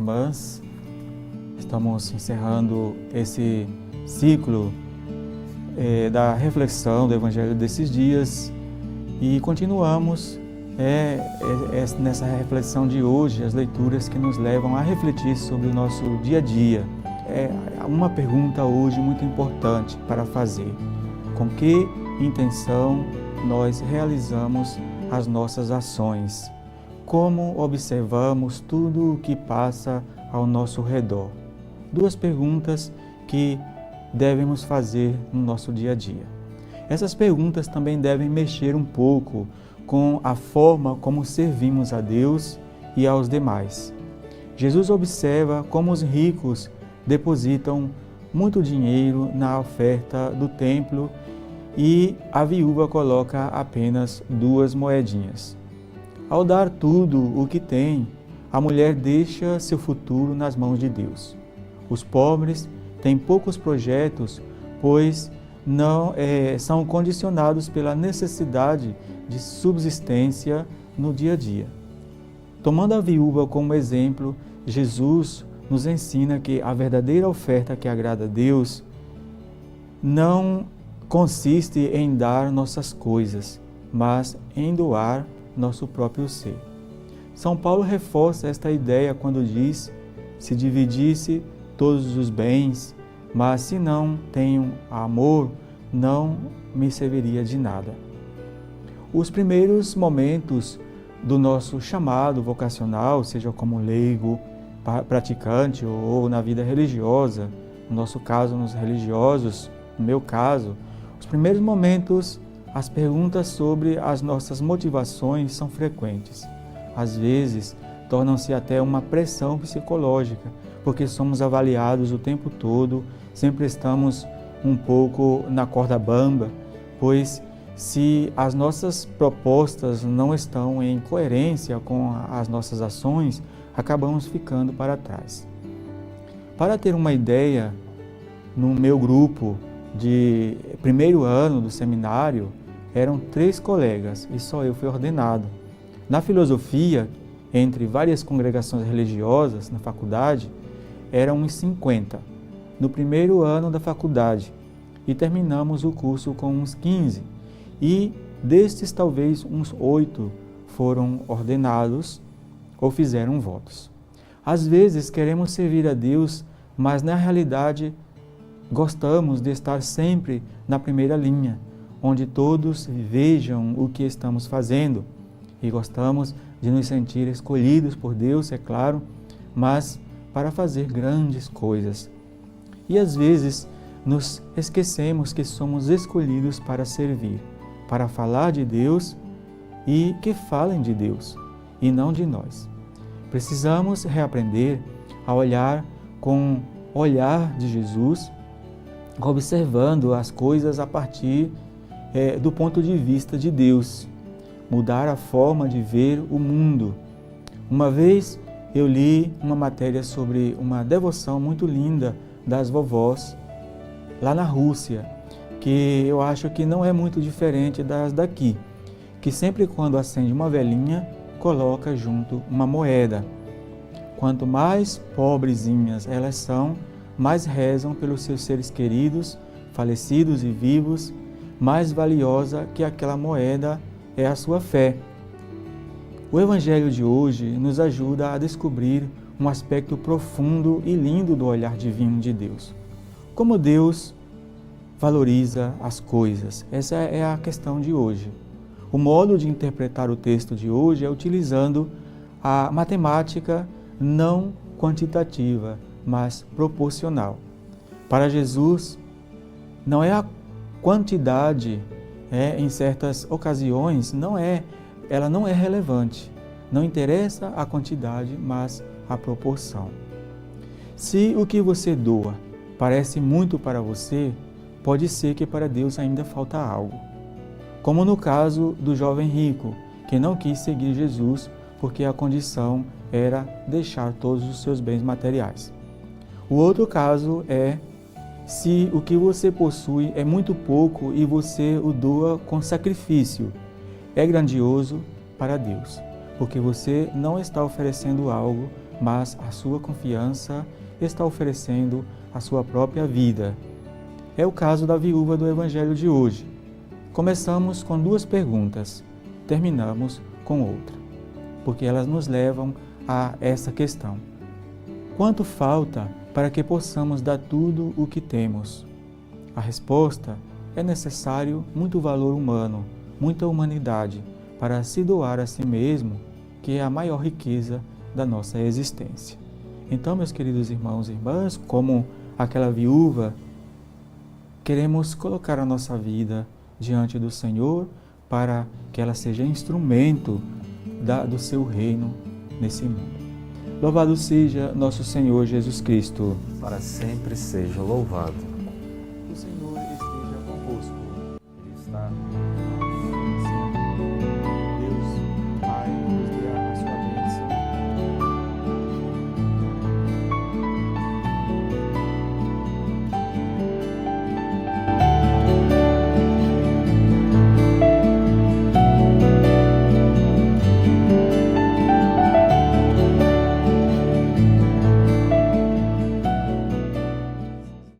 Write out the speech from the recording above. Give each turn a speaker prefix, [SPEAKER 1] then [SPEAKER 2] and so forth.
[SPEAKER 1] irmãs. Estamos encerrando esse ciclo da reflexão do Evangelho desses dias e continuamos nessa reflexão de hoje, as leituras que nos levam a refletir sobre o nosso dia a dia. Uma pergunta hoje muito importante para fazer: com que intenção nós realizamos as nossas ações? Como observamos tudo o que passa ao nosso redor? Duas perguntas que devemos fazer no nosso dia a dia. Essas perguntas também devem mexer um pouco com a forma como servimos a Deus e aos demais. Jesus observa como os ricos depositam muito dinheiro na oferta do templo e a viúva coloca apenas 2 moedinhas. Ao dar tudo o que tem, a mulher deixa seu futuro nas mãos de Deus. Os pobres têm poucos projetos, pois não são condicionados pela necessidade de subsistência no dia a dia. Tomando a viúva como exemplo, Jesus nos ensina que a verdadeira oferta que agrada a Deus não consiste em dar nossas coisas, mas em doar nosso próprio ser. São Paulo reforça esta ideia quando diz: se dividisse todos os bens, mas se não tenho amor, não me serviria de nada. Os primeiros momentos do nosso chamado vocacional, seja como leigo, praticante ou na vida religiosa, no nosso caso, nos religiosos, no meu caso, os primeiros momentos, as perguntas sobre as nossas motivações são frequentes. Às vezes, tornam-se até uma pressão psicológica, porque somos avaliados o tempo todo, sempre estamos um pouco na corda bamba, pois se as nossas propostas não estão em coerência com as nossas ações, acabamos ficando para trás. Para ter uma ideia, no meu grupo de primeiro ano do seminário, eram 3 colegas e só eu fui ordenado. Na filosofia, entre várias congregações religiosas na faculdade, eram uns 50, no primeiro ano da faculdade, e terminamos o curso com uns 15, e destes talvez uns 8 foram ordenados ou fizeram votos. Às vezes queremos servir a Deus, mas na realidade gostamos de estar sempre na primeira linha, onde todos vejam o que estamos fazendo, e gostamos de nos sentir escolhidos por Deus, é claro, mas para fazer grandes coisas. E às vezes nos esquecemos que somos escolhidos para servir, para falar de Deus e que falem de Deus e não de nós. Precisamos reaprender a olhar com o olhar de Jesus, observando as coisas a partir do ponto de vista de Deus, mudar a forma de ver o mundo. Uma vez eu li uma matéria sobre uma devoção muito linda das vovós lá na Rússia, que eu acho que não é muito diferente das daqui, que sempre quando acende uma velinha, coloca junto uma moeda. Quanto mais pobrezinhas elas são, mais rezam pelos seus seres queridos, falecidos e vivos, mais valiosa que aquela moeda é a sua fé. O Evangelho de hoje nos ajuda a descobrir um aspecto profundo e lindo do olhar divino de Deus. Como Deus valoriza as coisas. Essa é a questão de hoje. O modo de interpretar o texto de hoje é utilizando a matemática não quantitativa, mas proporcional. Para Jesus, não é a quantidade, em certas ocasiões, ela não é relevante. Não interessa a quantidade, mas a proporção. Se o que você doa parece muito para você, pode ser que para Deus ainda falta algo. Como no caso do jovem rico, que não quis seguir Jesus porque a condição era deixar todos os seus bens materiais. O outro caso é se o que você possui é muito pouco e você o doa com sacrifício. É grandioso para Deus, porque você não está oferecendo algo, mas a sua confiança está oferecendo a sua própria vida. É o caso da viúva do Evangelho de hoje. Começamos com 2 perguntas, terminamos com outra, porque elas nos levam a essa questão. Quanto falta para que possamos dar tudo o que temos? A resposta é necessário muito valor humano, muita humanidade, para se doar a si mesmo, que é a maior riqueza da nossa existência. Então, meus queridos irmãos e irmãs, como aquela viúva, queremos colocar a nossa vida diante do Senhor para que ela seja instrumento do seu reino nesse mundo. Louvado seja nosso Senhor Jesus Cristo.
[SPEAKER 2] Para sempre seja louvado.